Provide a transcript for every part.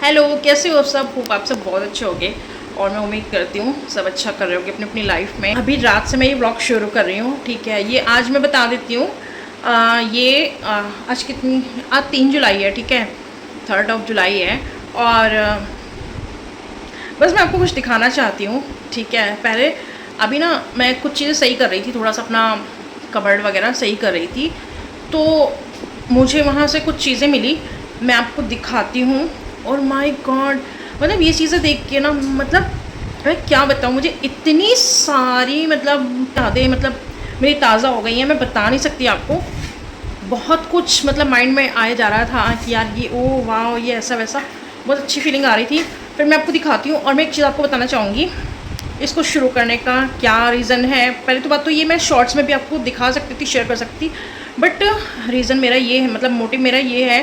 Hello, कैसे हो सब? होप आप सब बहुत अच्छे होंगे और मैं उम्मीद करती हूँ सब अच्छा कर रहे होगे अपनी अपनी लाइफ में। अभी रात से मैं ये ब्लॉग शुरू कर रही हूँ, ठीक है। ये आज मैं बता देती हूँ। आज कितनी, आज 3 जुलाई है, ठीक है। 3 जुलाई है। और बस मैं आपको कुछ दिखाना चाहती हूँ, ठीक है। पहले अभी ना मैं कुछ चीज़ें सही कर रही थी, थोड़ा सा अपना कबर्ड वगैरह सही कर रही थी, तो मुझे वहाँ से कुछ चीज़ें मिली, मैं आपको दिखाती हूँ। और माय गॉड, मतलब ये चीज़ें देख के ना, मतलब मैं क्या बताऊँ, मुझे इतनी सारी मतलब यादें मतलब मेरी ताज़ा हो गई हैं, मैं बता नहीं सकती आपको। बहुत कुछ मतलब माइंड में आया जा रहा था कि यार ये ओ वाह, ये ऐसा वैसा, बहुत अच्छी फीलिंग आ रही थी। फिर मैं आपको दिखाती हूँ। और मैं एक चीज़ आपको बताना चाहूँगी, इसको शुरू करने का क्या रीज़न है। पहले तो बात तो ये, मैं शॉर्ट्स में भी आपको दिखा सकती थी, शेयर कर सकती, बट रीज़न मेरा ये है, मतलब मोटिव मेरा ये है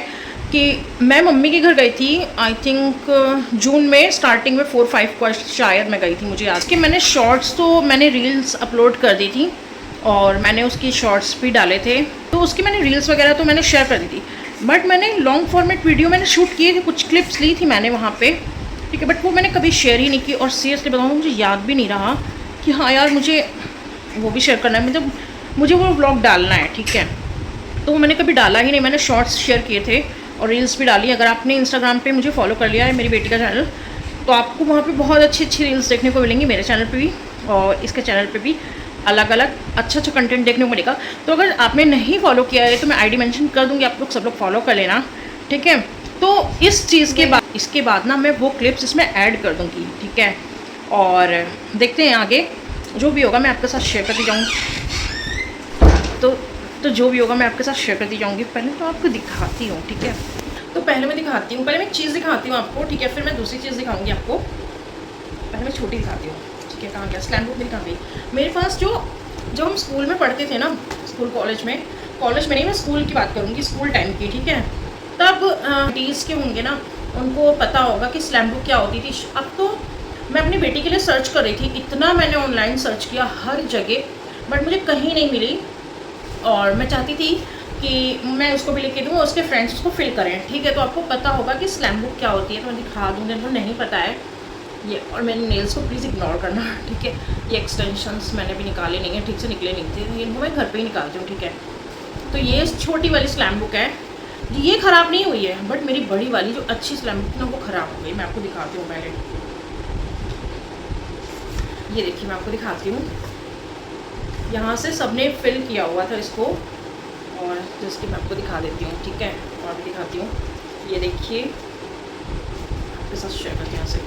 कि मैं मम्मी के घर गई थी, आई थिंक जून में, स्टार्टिंग में 4-5 को शायद मैं गई थी, मुझे याद कि मैंने शॉर्ट्स तो मैंने रील्स अपलोड कर दी थी और मैंने उसकी शॉर्ट्स भी डाले थे, तो उसकी मैंने रील्स वगैरह तो मैंने शेयर कर दी थी। बट मैंने लॉन्ग फॉर्मेट वीडियो मैंने शूट किए थे, कुछ क्लिप्स ली थी मैंने वहाँ पे, ठीक है। बट वो मैंने कभी शेयर ही नहीं की। और सीरियसली बताऊँ, मुझे याद भी नहीं रहा कि हाँ यार मुझे वो भी शेयर करना है, मतलब मुझे वो व्लॉग डालना है, ठीक है। तो मैंने कभी डाला ही नहीं, मैंने शॉर्ट्स शेयर किए थे और रील्स भी डाली। अगर आपने इंस्टाग्राम पे मुझे फॉलो कर लिया है, मेरी बेटी का चैनल, तो आपको वहाँ पे बहुत अच्छी अच्छी रील्स देखने को मिलेंगी, मेरे चैनल पे भी और इसके चैनल पे भी अलग अलग अच्छा अच्छा कंटेंट देखने को मिलेगा। तो अगर आपने नहीं फॉलो किया है तो मैं आईडी मेंशन कर दूँगी, आप लोग सब लोग फॉलो कर लेना, ठीक है। तो इस चीज़ के बाद, इसके बाद ना मैं वो क्लिप्स इसमें ऐड कर दूँगी, ठीक है। और देखते हैं आगे जो भी होगा मैं आपके साथ शेयर करती जाऊँगी। तो जो भी होगा मैं आपके साथ शेयर करती जाऊँगी। पहले तो आपको दिखाती हूँ, ठीक है। तो पहले मैं दिखाती हूँ, पहले मैं एक चीज़ दिखाती हूँ आपको, ठीक है। फिर मैं दूसरी चीज़ दिखाऊँगी आपको। पहले मैं छोटी दिखाती हूँ, ठीक है। कहाँ गया स्लैम बुक, मेरी कहाँ गई? मेरे पास जो जब हम स्कूल में पढ़ते थे ना, स्कूल कॉलेज में नहीं, मैं स्कूल की बात करूँगी, स्कूल टाइम की, ठीक है। तब टीज़ के होंगे ना, उनको पता होगा कि स्लैम बुक क्या होती थी। अब तो मैं अपनी बेटी के लिए सर्च कर रही थी, इतना मैंने ऑनलाइन सर्च किया हर जगह, बट मुझे कहीं नहीं मिली। और मैं चाहती थी कि मैं उसको भी लिख के दूँ, उसके फ्रेंड्स उसको फिल करें, ठीक है। तो आपको पता होगा कि स्लैम बुक क्या होती है, तो मैं दिखा दूँगी, उनको नहीं पता है ये। और मेरे नेल्स को प्लीज़ इग्नोर करना, ठीक है। ये एक्सटेंशंस मैंने भी निकाले नहीं है, ठीक से निकले नहीं थे, इनको मैं घर पे ही निकालती हूँ, ठीक है। तो ये छोटी वाली स्लैम बुक है, ये ख़राब नहीं हुई है, बट मेरी बड़ी वाली जो अच्छी स्लैम बुक ना, वो ख़राब हो गई। मैं आपको दिखाती हूँ पहले, ये देखिए मैं आपको दिखाती हूँ। यहाँ से सबने फिल किया हुआ था इसको, और जिसकी मैं आपको दिखा देती हूँ, ठीक है। और भी दिखाती हूँ, ये देखिए आपके साथ शेयर करती हूँ यहाँ से,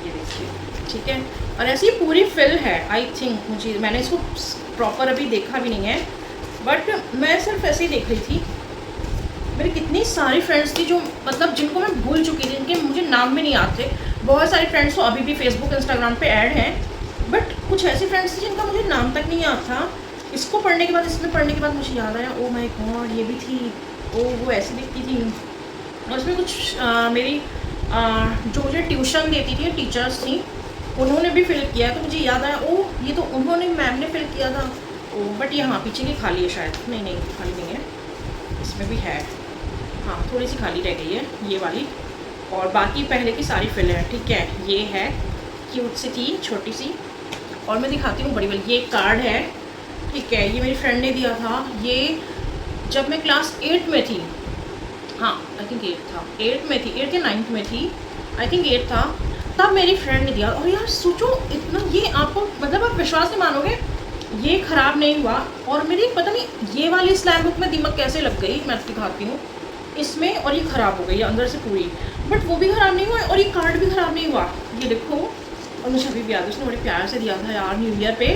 ये देखिए, ठीक है। और ऐसी पूरी फिल है, आई थिंक, मुझे, मैंने इसको प्रॉपर अभी देखा भी नहीं है, बट मैं सिर्फ ऐसे ही देख रही थी। मेरी कितनी सारी फ्रेंड्स थी जो, मतलब जिनको मैं भूल चुकी थी, जिनके मुझे नाम भी नहीं याद थे। बहुत सारी फ्रेंड्स तो अभी भी फेसबुक इंस्टाग्राम पे ऐड हैं, बट कुछ ऐसी फ्रेंड्स थी जिनका मुझे नाम तक नहीं याद था। इसको पढ़ने के बाद, इसमें पढ़ने के बाद मुझे याद आया, ओ माय गॉड, ये भी थी, ओ वो ऐसी दिखती थी। और उसमें कुछ मेरी जो मुझे ट्यूशन देती थी, टीचर्स थी, उन्होंने भी फिल किया, तो मुझे याद आया, ओ ये तो उन्होंने, मैम ने फिल किया था। ओ बट यहाँ पीछे की खाली है शायद, नहीं खाली नहीं है, इसमें भी है, हाँ थोड़ी सी खाली रह गई है ये वाली, और बाकी पहले की सारी फिल है, ठीक है। ये है, क्यूट सी थी, छोटी सी। और मैं दिखाती हूँ बड़ी वाली, ये कार्ड है, ठीक है। ये मेरी फ्रेंड ने दिया था, ये जब मैं क्लास 8 में थी, हाँ आई थिंक 8 था, 8 में थी, 8 या 9th में थी, आई थिंक 8 था, तब मेरी फ्रेंड ने दिया। और यार सोचो इतना, ये आपको मतलब आप विश्वास नहीं मानोगे, ये ख़राब नहीं हुआ। और मेरी पता नहीं ये वाली स्लैम बुक में दीमक कैसे लग गई, मैं दिखाती हूँ इसमें, और ये ख़राब हो गई है अंदर से पूरी, बट वो भी ख़राब नहीं हुआ और ये कार्ड भी ख़राब नहीं हुआ, ये देखो। और मुझे अभी भी याद है, उसने बड़े प्यार से दिया था यार, न्यू ईयर पे,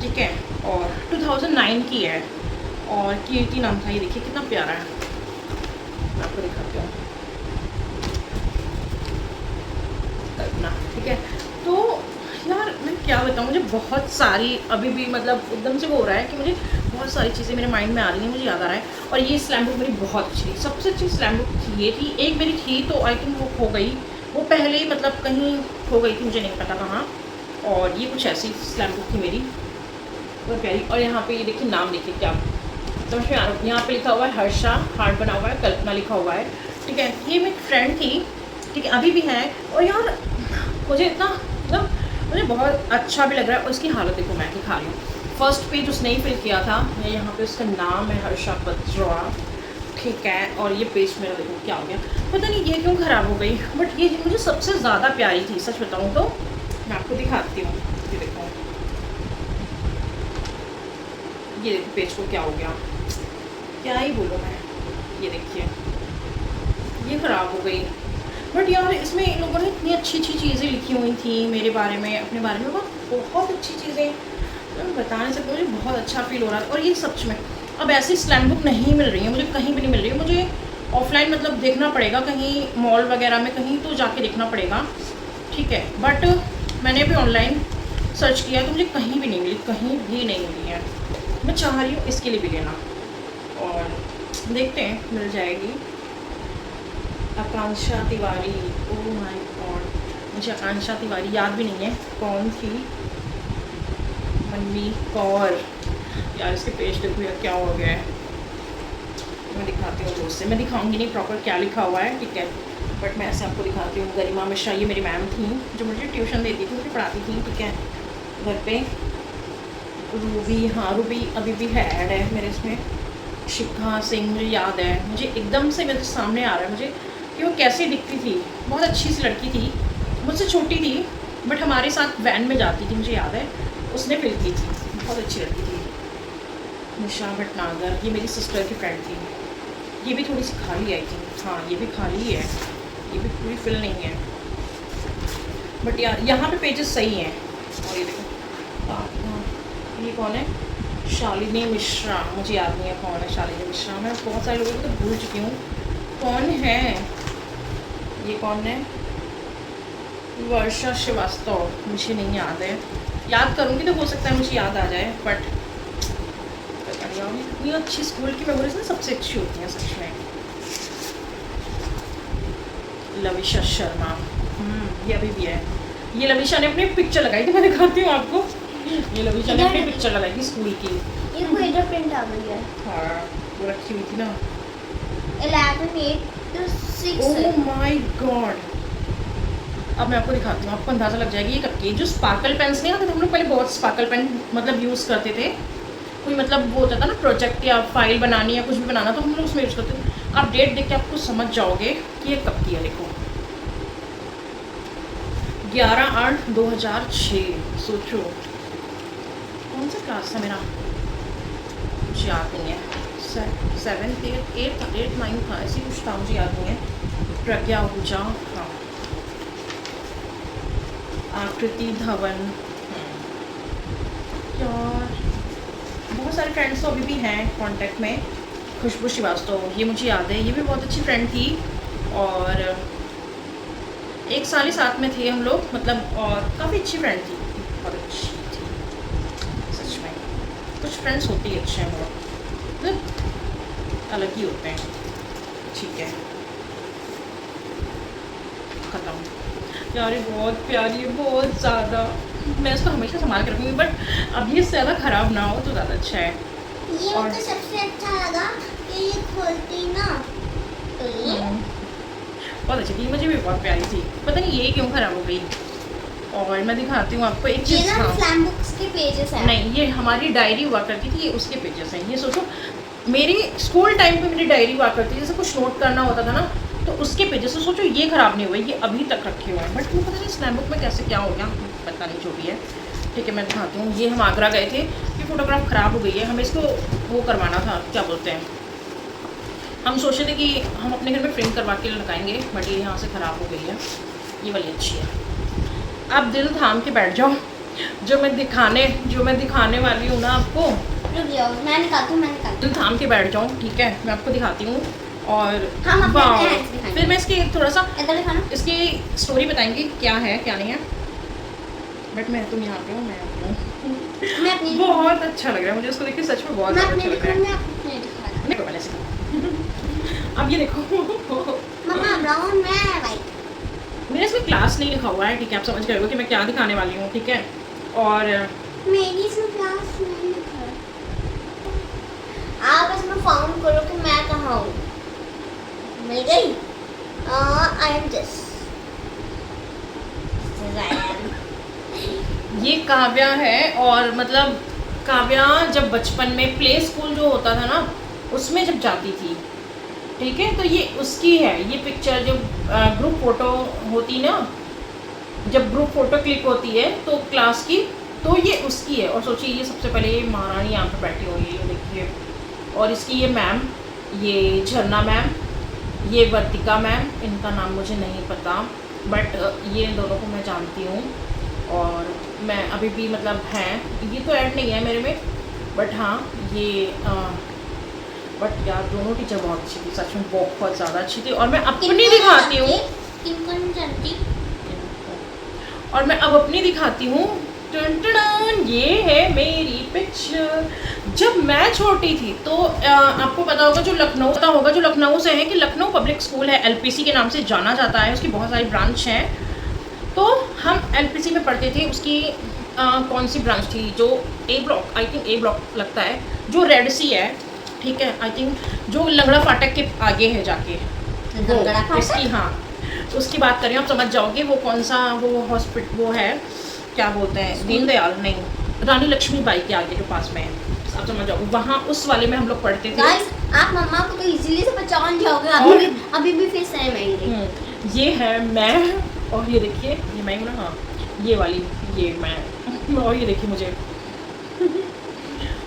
ठीक है। और 2009 की है, और कीर्ति नाम था, ये देखिए कितना प्यारा है, मैं आपको दिखाती हूँ कल्पना, ठीक है। तो यार मैं क्या बताऊँ, मुझे बहुत सारी अभी भी मतलब एकदम से वो हो रहा है कि मुझे बहुत सारी चीज़ें मेरे माइंड में आ रही हैं, मुझे याद आ रहा है। और ये स्लैम बुक मेरी बहुत अच्छी थी, सबसे अच्छी स्लैम बुक ये थी। एक मेरी थी तो आई थिंक वो खो गई, वो पहले ही मतलब कहीं खो गई थी, मुझे नहीं पता कहाँ। और ये कुछ ऐसी स्लैम बुक थी मेरी, बहुत प्यारी। और यहाँ पे ये देखिए नाम देखिए क्या, समझ में आ रहा है। यहाँ पे लिखा हुआ है हर्षा, हार्ट बना हुआ है, कल्पना लिखा हुआ है, ठीक है। ये मेरी फ्रेंड थी, ठीक है, अभी भी है। और यार मुझे इतना मतलब मुझे बहुत अच्छा भी लग रहा है। और उसकी हालत देखो, मैं दिखा रही हूँ। फर्स्ट पेज उसने ही फिल किया था, मैं यहाँ पे उसका नाम है हर्षा बत्रा, ठीक है। और ये पेज मेरा देखो क्या हो गया, पता नहीं ये क्यों ख़राब हो गई। बट ये मुझे सबसे ज़्यादा प्यारी थी, सच बताऊँ तो। मैं आपको दिखाती हूँ, ये देखो, ये देखो पेज को क्या हो गया, क्या ही बोलूँ मैं। ये देखिए, ये ख़राब हो गई। बट यार इसमें इन लोगों ने इतनी अच्छी अच्छी चीज़ें लिखी हुई थी मेरे बारे में, अपने बारे में, बहुत अच्छी चीज़ें, मैं बता नहीं सकती। मुझे बहुत अच्छा फील हो रहा है। और ये सच में अब ऐसी स्लैम बुक नहीं मिल रही है मुझे, कहीं भी नहीं मिल रही है मुझे। ऑफलाइन मतलब देखना पड़ेगा, कहीं मॉल वगैरह में कहीं तो जाके देखना पड़ेगा, ठीक है। बट मैंने अभी ऑनलाइन सर्च किया तो मुझे कहीं भी नहीं मिली, कहीं भी नहीं मिली है। मैं चाह रही हूँ इसके लिए भी लेना, और देखते हैं मिल जाएगी। आकांक्षा तिवारी, ओह माय गॉड, मुझे आकांक्षा तिवारी याद भी नहीं है कौन थी। मनवी कौर, यार इसके पेज देखो यार क्या हो गया है। मैं दिखाती हूँ दोस्त से, मैं दिखाऊंगी नहीं प्रॉपर क्या लिखा हुआ है, ठीक है, बट मैं ऐसे आपको दिखाती हूँ। गरिमा मिश्रा, ये मेरी मैम थी जो मुझे ट्यूशन देती थी, मुझे पढ़ाती थी, ठीक है, घर पे। रूबी, हाँ रूबी अभी भी है, ऐड है मेरे इसमें। शिखा सिंह, मुझे याद है, मुझे एकदम से मेरे सामने आ रहा है मुझे कि वो कैसे दिखती थी। बहुत अच्छी सी लड़की थी, मुझसे छोटी थी, बट हमारे साथ वैन में जाती थी, मुझे याद है, उसने फिल की थी, बहुत अच्छी लड़की थी। निशा भटनागर, ये मेरी सिस्टर की फ्रेंड थी, ये भी थोड़ी सी खाली आई थी, हाँ ये भी खाली है, ये भी पूरी फिल नहीं है। बट यार यहाँ पे पेजेस सही हैं। और ये देखो, ये कौन है, शालिनी मिश्रा, मुझे याद नहीं है कौन है शालिनी मिश्रा। मैं बहुत सारे लोगों को तो भूल चुकी हूँ कौन है। ये कौन है, वर्षा श्रीवास्तव, मुझे नहीं याद है, याद करूँगी तो हो सकता है मुझे याद आ जाए। बट पता नहीं यार, इतनी अच्छी स्कूल की मेमोरीज ना सबसे अच्छी होती हैं सच में। लविशा शर्मा, ये अभी भी है। ये लविशा ने अपनी पिक्चर लगाई थी, मैं दिखाती हूँ आपको। ये लविशा ने अपनी पिक्चर लगाई थी स्कूल की, ये कोई इधर प्रिंट आ गई है। हाँ वो रखी हुई थी ना। 11 8 to 6। ओह माय गॉड, अब मैं आपको दिखाती हूँ, आपको अंदाज़ा लग जाएगी ये कब की। जो स्पार्कल पेन्स नहीं आते थे, हम लोग पहले बहुत स्पार्कल पेन मतलब यूज़ करते थे। कोई मतलब वो होता था ना प्रोजेक्ट या फाइल बनानी या कुछ भी बनाना, तो हम लोग उसमें यूज़ करते थे। आप डेट देख के आपको समझ जाओगे कि ये कब की है। देखो 11/8/2006, सोचो कौन सा क्लास था मेरा, मुझे याद नहीं है। 7th 8th 9th था, ऐसी कुछ था, मुझे याद नहीं है। प्रज्ञा आहूजा, हाँ। आकृति धवन, यार बहुत सारे फ्रेंड्स तो अभी भी हैं कांटेक्ट में। खुशबू श्रीवास्तव, ये मुझे याद है, ये भी बहुत अच्छी फ्रेंड थी, और 1 साल ही साथ में थे हम लोग, मतलब, और काफ़ी अच्छी फ्रेंड थी, बहुत अच्छी थी सच में। कुछ फ्रेंड्स होते ही अच्छे हैं, बहुत मतलब अलग ही होते हैं, ठीक है। ख़त्म यार, ये बहुत प्यारी है, बहुत ज़्यादा। मैं इसको हमेशा संभाल के रखूँगी, बट अब ये ज़्यादा ख़राब ना हो तो ज़्यादा अच्छा है। ये और मुझे सबसे अच्छा लगा कि ये खोलती ना, तो ये बहुत अच्छी थी, मुझे भी बहुत प्यारी थी। पता नहीं ये क्यों ख़राब हो गई। और मैं दिखाती हूँ आपको एक ये चीज़। ना हाँ, स्लैम बुक्स के पेजेस हैं। नहीं, ये हमारी डायरी हुआ करती थी, ये उसके पेजेस हैं। ये सोचो मेरी स्कूल टाइम पे मेरी डायरी हुआ करती थी, जैसे कुछ नोट करना होता था ना, तो उसके पेजेस से सोचो ये ख़राब नहीं हुए, ये अभी तक रखे हुए हैं। बट मुझे पता नहीं स्लैम बुक में कैसे क्या हो गया, पता नहीं, जो भी है, ठीक है। मैं दिखाती हूँ, ये हम आगरा गए थे, ये फ़ोटोग्राफ ख़राब हो गई है, हमें इसको वो करवाना था, क्या बोलते हैं, हम सोचे थे कि हम अपने घर में प्रिंट करवा के लगाएंगे, बट ये यहाँ से ख़राब हो गई है। ये वाली अच्छी है। आप दिल थाम के बैठ जाओ, जो मैं दिखाने वाली हूँ ना आपको, रुक जाओ, मैं निकालती हूँ, दिल थाम के बैठ जाऊँ, ठीक है। मैं आपको दिखाती हूँ, और हम अपने वाह, hands दिखाएंगे। फिर मैं इसकी थोड़ा सा इधर दिखाना। इसकी स्टोरी बताएंगे क्या है क्या नहीं है। बट मैं तुम यहाँ पे हूँ, मैं आती हूँ। मैं अपनी बहुत अच्छा लग रहा है मुझे इसको देख के, सच में बहुत मैं ज़्यादा अपने अच्छा लग रहा है। मैं अपने दिखाना। देखो पहले से अब ये देखो मम्मा ब्राउन, मैं वाइट। मेरे इसमें क्लास नहीं लिखा हुआ है, ठीक है, आप समझ गए हो कि मैं क्या दिखाने वाली हूँ, ठीक है। और मेरी इसमें क्लास नहीं लिखा है। आप इसमें फाउंड करो कि मैं कहाँ हूँ। मिल गई। आई एम जस्ट ये काव्या है। और मतलब काव्या जब बचपन में प्ले स्कूल जो होता था ना उसमें जब जाती थी, ठीक है, तो ये उसकी है ये पिक्चर। जो ग्रुप फोटो होती ना, जब ग्रुप फोटो क्लिक होती है तो क्लास की, तो ये उसकी है। और सोचिए ये सबसे पहले ये महारानी यहाँ पे बैठी हुई है, ये देखिए। और इसकी ये मैम, ये झरना मैम, ये वर्तिका मैम, इनका नाम मुझे नहीं पता, बट ये दोनों को मैं जानती हूँ। और मैं अभी भी मतलब हैं, ये तो ऐड नहीं है मेरे में, बट हाँ ये बट यार दोनों टीचर बहुत अच्छी थी, सच में बहुत ज़्यादा अच्छी थी। और मैं अपनी दिखाती हूँ, किनको नहीं जानती। और मैं अब अपनी दिखाती हूँ। टन ये है मेरी पिक्चर। जब मैं छोटी थी तो आपको पता होगा, जो लखनऊ से है, कि लखनऊ पब्लिक स्कूल है, एलपीसी के नाम से जाना जाता है, उसकी बहुत सारी ब्रांच हैं। तो हम एलपीसी में पढ़ते थे। उसकी कौन सी ब्रांच थी, जो A block, I think A block लगता है, जो रेड सी है, ठीक है, आई थिंक जो लंगड़ा फाटक के आगे है जाके, वो इसकी, हाँ उसकी बात करें, आप समझ जाओगे वो कौन सा वो हॉस्पिटल वो है, क्या बोलते हैं, दीनदयाल नहीं, रानी लक्ष्मीबाई के आगे जो पास में है, आप समझ जाओगे, वहाँ उस वाले में हम लोग पढ़ते थे। गाइस आप मम्मा को तो इजीली से पहचान जाओगे, अभी भी फिर सेम है। ये है मैं, और ये देखिए ये मैं हूँ ना, हाँ ये वाली ये मैं, और ये देखिए मुझे।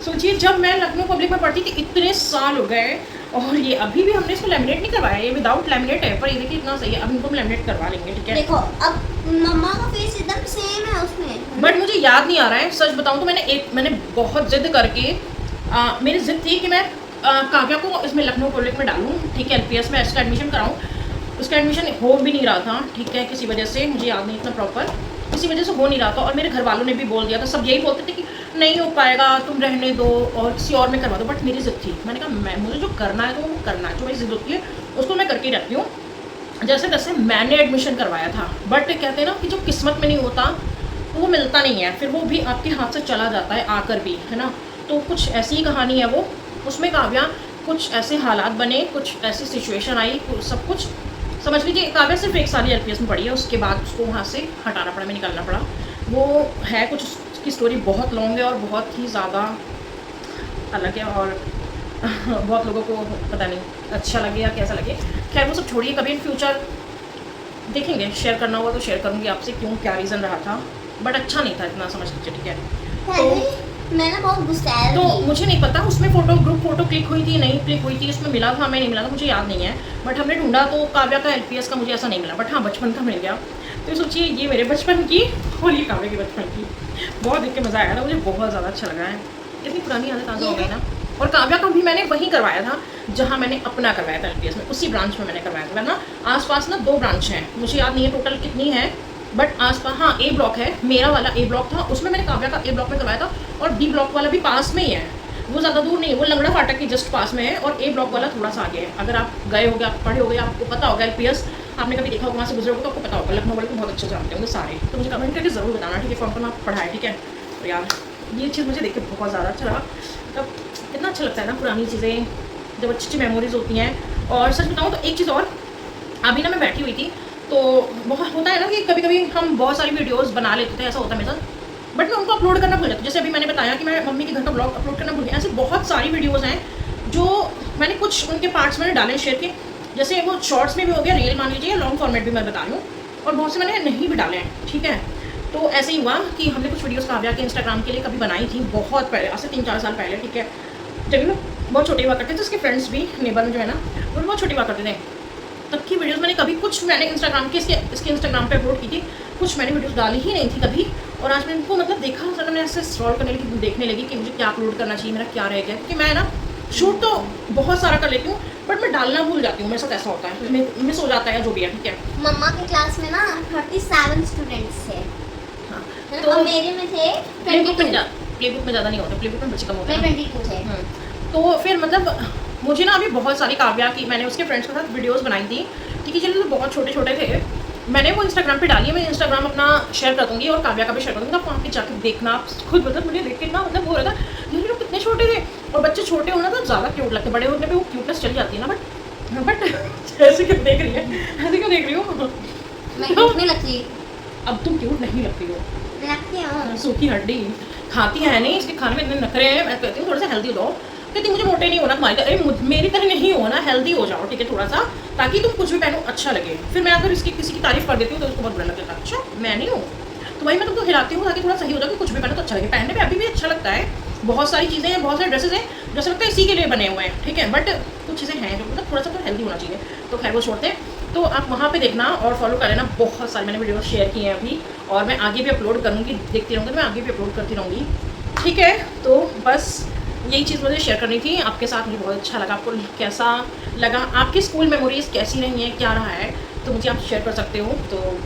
सोचिए जब मैं लखनऊ पब्लिक में पढ़ती थी, इतने साल हो गए, और ये अभी भी हमने इसको लैमिनेट नहीं करवाया, ये विदाउट लैमिनेट है, पर ये देखिए इतना सही है। अब इनको हम लैमिनेट करवा लेंगे, ठीक है। देखो अब मम्मा का फेस एकदम सेम है उसमें, बट मुझे याद नहीं आ रहा है, सच बताऊं तो मैंने बहुत जिद करके, मेरी जिद थी कि मैं काव्या को इसमें लखनऊ पब्लिक में डालूं, ठीक है, एलपीएस में इसका एडमिशन कराऊं। उसका एडमिशन हो भी नहीं रहा था, ठीक है, किसी वजह से, मुझे याद नहीं इतना प्रॉपर, किसी वजह से हो नहीं रहा था। और मेरे घर वालों ने भी बोल दिया था, सब यही बोलते थे कि नहीं हो पाएगा, तुम रहने दो और किसी और में करवा दो। बट मेरी जिद थी, मैंने कहा मुझे जो करना है तो वो करना है, जो मेरी जिद होती है उसको मैं करके रहती हूँ। जैसे तैसे मैंने एडमिशन करवाया था, बट कहते हैं ना कि जो किस्मत में नहीं होता तो वो मिलता नहीं है, फिर वो भी आपके हाथ से चला जाता है आकर भी, है ना। तो कुछ ऐसी ही कहानी है वो, उसमें काव्या कुछ ऐसे हालात बने, कुछ ऐसी सिचुएशन आई, सब कुछ समझ लीजिए। काव्या सिर्फ 1 साल ही एलपीएस में पढ़ी है, उसके बाद उसको वहाँ से हटाना पड़ा, मैं निकालना पड़ा। वो है कुछ, उसकी स्टोरी बहुत लॉन्ग है और बहुत ही ज़्यादा अलग है, और बहुत लोगों को पता नहीं अच्छा लगे या कैसा लगे। खैर वो सब छोड़िए, कभी इन फ्यूचर देखेंगे, शेयर करना होगा तो शेयर करूँगी आपसे क्यों, क्या रीज़न रहा था, बट अच्छा नहीं था इतना, समझ लीजिए, ठीक है। तो मैं ना बहुत गुस्सा है। तो मुझे नहीं पता उसमें ग्रुप फोटो क्लिक हुई थी नहीं क्लिक हुई थी, उसमें मिला था हमें नहीं मिला था, मुझे याद नहीं है। बट हमने ढूंढा तो काव्या का एलपीएस का मुझे ऐसा नहीं मिला, बट हाँ बचपन का मिल गया। तो सोचिए ये मेरे बचपन की और ये काव्या की बचपन की, बहुत देख के मज़ा आया था, मुझे बहुत ज़्यादा अच्छा लगा है। इतनी पुरानी यादें ताज़ा हो गई ना। और काव्या का भी मैंने वहीं करवाया था जहाँ मैंने अपना करवाया था एलपीएस में, उसी ब्रांच में मैंने करवाया था, वरना आसपास ना 2 ब्रांच हैं, मुझे याद नहीं है टोटल कितनी है, बट आसपास हाँ ए ब्लॉक है, मेरा वाला ए ब्लॉक था, उसमें मैंने काव्या का ए ब्लॉक में करवाया था। और बी ब्लॉक वाला भी पास में ही है, वो ज़्यादा दूर नहीं है, वो लंगड़ा फाटक के जस्ट पास में है, और ए ब्लॉक वाला थोड़ा सा आगे है। अगर आप गए होगे, आप पढ़े होगे, आपको पता होगा एलपीएस, आपने कभी देखा होगा, वहाँ से गुजरे होगा तो आपको पता होगा। लखनऊ वाले को बहुत अच्छे जानते होंगे सारे, तो मुझे कमेंट करके ज़रूर बताना, ठीक है, कौन कौन आप पढ़ा है, ठीक है। तो यार ये चीज़ मुझे देख के बहुत ज़्यादा अच्छा लगा, तब इतना अच्छा लगता है ना पुरानी चीज़ें, जब अच्छी अच्छी मेमोरीज होती हैं। और सच बताऊँ तो एक चीज़ और, अभी ना मैं बैठी हुई थी, तो बहुत होता है ना कि कभी कभी हम बहुत सारी वीडियोस बना लेते थे, ऐसा होता है मेरे साथ, बट मैं उनको अपलोड करना भूल जाती हूँ। जैसे अभी मैंने बताया कि मैं मम्मी के घर का ब्लॉग अपलोड करना भूल गई, ऐसे बहुत सारी वीडियोस हैं जो मैंने कुछ उनके पार्ट्स मैंने डाले शेयर किए, जैसे वो शॉर्ट्स में भी हो गया, रील मान लीजिए, या लॉन्ग फॉर्मेट भी मैं बता रही हूँ, और बहुत से मैंने नहीं भी डाले हैं, ठीक है। तो ऐसे ही हुआ कि हमने कुछ वीडियोस काव्या के इंस्टाग्राम के लिए कभी बनाई थी, बहुत पहले, आज से 3-4 साल पहले, ठीक है। जब लोग बहुत छोटे हुआ करते थे, उसके फ्रेंड्स भी नेबर में जो है ना, वो बहुत छोटे हुआ करते थे, तब की वीडियोस मैंने कभी कुछ मैंने इंस्टाग्राम के इसके इंस्टाग्राम पे अपलोड की थी, कुछ मैंने वीडियोस डाली ही नहीं थी कभी। और आज मैंने इनको मतलब देखा, सर मैं ऐसे स्क्रॉल करने लगी, देखने लगी कि मुझे क्या अपलोड करना चाहिए, मेरा क्या रह गया, क्योंकि मैं ना शूट तो बहुत सारा कर लेती हूँ, बट मैं डालना भूल जाती हूँ, मेरे साथ ऐसा होता है, मिस हो जाता है जो भी है, ठीक है। मम्मा की क्लास में ना 37 स्टूडेंट्स थे, हाँ तो मेरे में थे प्ले बुक में ज़्यादा नहीं होते, प्ले बुक में बच्चे कम होते हैं, 22 थे। तो फिर मतलब मुझे ना अभी बहुत सारी काव्या की, मैंने उसके फ्रेंड्स के साथ वीडियोस बनाई थी, ठीक है, चलो तो बहुत छोटे छोटे थे, मैंने वो इंस्टाग्राम पे डाली है, मैं इंस्टाग्राम अपना शेयर कर दूँगी और काव्या का भी शेयर कर दूँगी, आप वहाँ पे जाकर देखना, आप खुद मतलब मुझे देख के ना मतलब हो रहा था, ये लोग कितने छोटे थे, और बच्चे छोटे होना तो ज़्यादा क्यूट लगते, बड़े होने पे वो क्यूटनेस चली जाती है ना। बट ऐसे क्यों देख रही है, ऐसे क्यों देख रही हो? मैं क्यूट नहीं लगती। अब तुम क्यूट नहीं लगती हो, लगती हूँ। सूखी हड्डी खाती है नहीं, इसके खाने में इतने नखरे हैं। मैं कहती हूँ थोड़ा सा हेल्दी हो जाओ, कहती मुझे मोटे नहीं होना तुम्हारी तरह, अरे मेरी तरह नहीं हो ना, हेल्दी हो जाओ, ठीक है, थोड़ा सा, ताकि तुम कुछ भी पहनो अच्छा लगे। फिर मैं अगर इसकी किसी की तारीफ कर देती हूँ तो उसको बहुत बुरा लगता है, अच्छा मैं नहीं हूँ, तो भाई मैं तुमको खिलाती हूँ ताकि थोड़ा सही हो जाए, कि कुछ भी पहनो तो अच्छा लगे। पहनने में अभी भी अच्छा लगता है, बहुत सारी चीज़ें हैं, बहुत सारे ड्रेसेस हैं जैसे लगता है इसी के लिए बने हुए हैं, ठीक है, बट कुछ चीज़ें हैं जो मतलब थोड़ा सा तो हेल्दी होना चाहिए। तो खैर वो छोड़ते हैं, तो आप वहाँ पे देखना और फॉलो कर लेना, बहुत सारी मैंने वीडियो शेयर की हैं अभी, और मैं आगे भी अपलोड करूँगी, देखती रहूँगी, मैं आगे भी अपलोड करती रहूँगी, ठीक है। तो बस यही चीज़ मुझे शेयर करनी थी आपके साथ, मुझे बहुत अच्छा लगा। आपको कैसा लगा, आपकी स्कूल मेमोरीज़ कैसी रही हैं, क्या रहा है, तो मुझे आप शेयर कर सकते हो। तो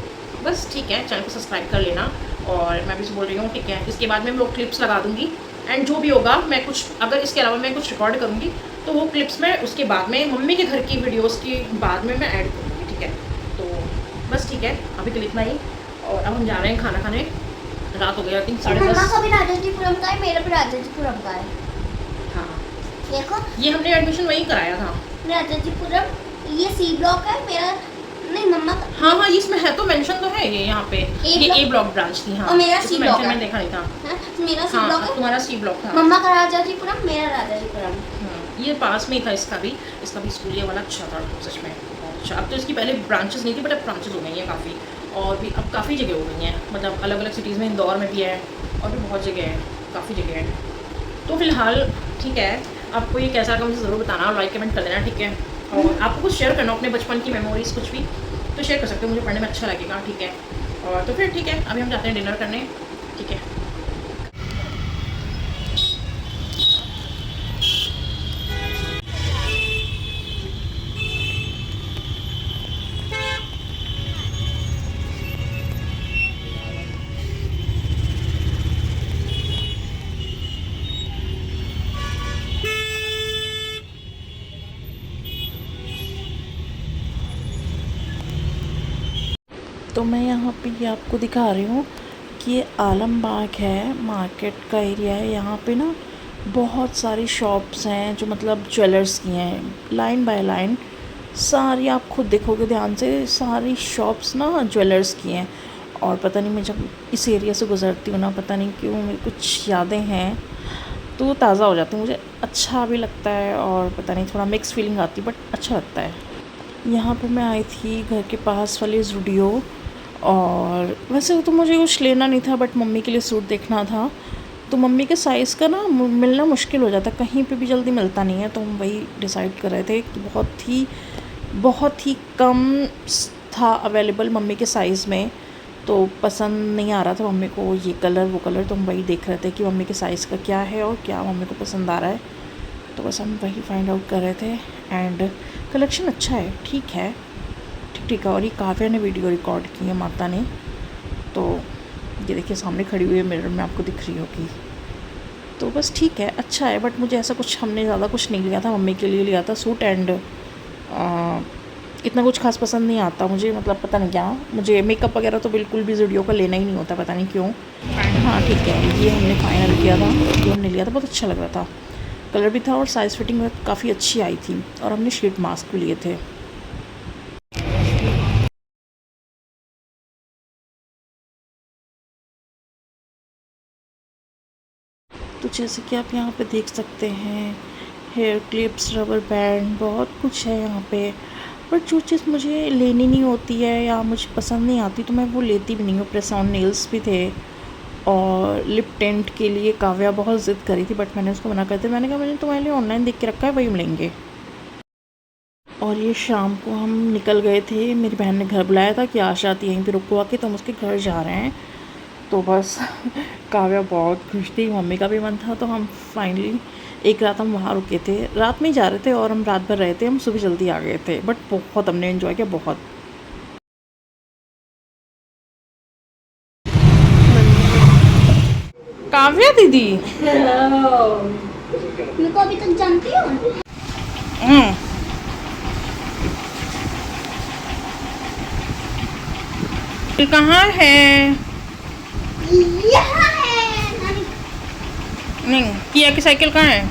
बस ठीक है, चैनल को सब्सक्राइब कर लेना, और मैं भी बोल रही हूँ, ठीक है, इसके बाद में मैं लोग क्लिप्स लगा दूँगी, एंड जो भी होगा मैं कुछ, अगर इसके अलावा मैं कुछ रिकॉर्ड करूँगी तो वो क्लिप्स में उसके बाद में मम्मी के घर की वीडियोज़ के बाद में मैं ऐड करूँगी, ठीक है। तो बस ठीक है, अभी के लिए इतना ही, और अब हम जा रहे हैं खाना खाने, रात हो गया, आई थिंक 10:30। मम्मा का भी राजाजीपुरम का है, मेरा भी राजाजीपुरम का है। हाँ, देखो ये हमने एडमिशन वहीं कराया था। राजाजीपुरम, ये सी ब्लॉक है मेरा, नहीं मम्मा का। हाँ हाँ, इसमें है तो मेंशन तो है, ये यहाँ पे ये ए ब्लॉक ब्रांच थी। हाँ, और मेरा सी ब्लॉक है, मैंने देखा नहीं था। मेरा सी हाँ, ब्लॉक है, तुम्हारा सी ब्लॉक था। मम्मा का राजाजीपुरम, मेरा राजाजीपुरम। ये पास में ही था इसका भी स्कूल ये वाला अच्छा था सच में, अच्छा। अब तो इसकी पहले ब्रांचेस नहीं थी, बट अब ब्रांचेस हो गई हैं काफ़ी, और भी अब काफ़ी जगह हो गई हैं, मतलब अलग अलग सिटीज़ में, इंदौर में भी है और भी बहुत जगह है, काफ़ी जगह है। तो फिलहाल ठीक है, आपको ये कैसा लगा मुझे ज़रूर बताना, और लाइक कमेंट कर देना, ठीक है। और आपको कुछ शेयर करना अपने बचपन की मेमोरीज़ कुछ भी तो शेयर कर सकते हो, मुझे पढ़ने में अच्छा लगेगा, ठीक है। और तो फिर ठीक है, अभी हम जाते हैं डिनर करने, ठीक है। तो मैं यहाँ पे ये आपको दिखा रही हूँ कि ये आलमबाग है, मार्केट का एरिया है। यहाँ पे ना बहुत सारी शॉप्स हैं जो मतलब ज्वेलर्स की हैं, लाइन बाय लाइन सारी, आप खुद देखोगे ध्यान से, सारी शॉप्स ना ज्वेलर्स की हैं। और पता नहीं, मैं जब इस एरिया से गुज़रती हूँ ना, पता नहीं क्यों मेरी कुछ यादें हैं तो वो ताज़ा हो जाती हैं, मुझे अच्छा भी लगता है, और पता नहीं थोड़ा मिक्स फीलिंग आती है, बट अच्छा लगता है। यहाँ पे मैं आई थी घर के पास वाले ज़ूडियो, और वैसे तो मुझे कुछ लेना नहीं था, बट मम्मी के लिए सूट देखना था, तो मम्मी के साइज़ का ना मिलना मुश्किल हो जाता, कहीं पे भी जल्दी मिलता नहीं है, तो हम वही डिसाइड कर रहे थे कि बहुत ही कम था अवेलेबल मम्मी के साइज़ में, तो पसंद नहीं आ रहा था मम्मी को ये कलर वो कलर, तो हम वही देख रहे थे कि मम्मी के साइज़ का क्या है और क्या मम्मी को पसंद आ रहा है, तो बस हम वही फाइंड आउट कर रहे थे। एंड कलेक्शन अच्छा है, ठीक है, ठीक है। और ये काव्या ने वीडियो रिकॉर्ड की है, माता ने, तो ये देखिए सामने खड़ी हुई है, मिरर में आपको दिख रही होगी, तो बस ठीक है, अच्छा है। बट मुझे ऐसा कुछ, हमने ज़्यादा कुछ नहीं लिया था, मम्मी के लिए लिया था सूट, एंड इतना कुछ खास पसंद नहीं आता मुझे, मतलब पता नहीं क्या, मुझे मेकअप वगैरह तो बिल्कुल भी ज़ूडियो का लेना ही नहीं होता, पता नहीं क्यों। हाँ ठीक है, ये हमने फाइनल किया था, ये हमने लिया था, बहुत अच्छा लग रहा था, कलर भी था और साइज़ फिटिंग में काफ़ी अच्छी आई थी, और हमने शीट मास्क भी लिए थे। तो जैसे कि आप यहाँ पे देख सकते हैं, हेयर क्लिप्स, रबर बैंड, बहुत कुछ है यहाँ पे, बट जो चीज़ मुझे लेनी नहीं होती है या मुझे पसंद नहीं आती तो मैं वो लेती भी नहीं हूँ। प्रेस ऑन नेल्स भी थे, और लिप टेंट के लिए काव्या बहुत ज़िद करी थी, बट मैंने उसको मना कर दिया, मैंने कहा मैंने तुम्हारे लिए ऑनलाइन देख के रखा है, वही मिलेंगे। और ये शाम को हम निकल गए थे, मेरी बहन ने घर बुलाया था कि आशा आती यहीं पे रुकवा के, तो हम उसके घर जा रहे हैं, तो बस काव्या बहुत खुश थी, मम्मी का भी मन था, तो हम फाइनली एक रात हम वहाँ रुके थे, रात में ही जा रहे थे और हम रात भर रहे थे, हम सुबह जल्दी आ गए थे, बट बहुत हमने एंजॉय किया, बहुत। काव्या दीदी, मेरे को अभी तक जानती हो? कहाँ है? यहाँ है नानी। नहीं, किया की साइकिल कहाँ है?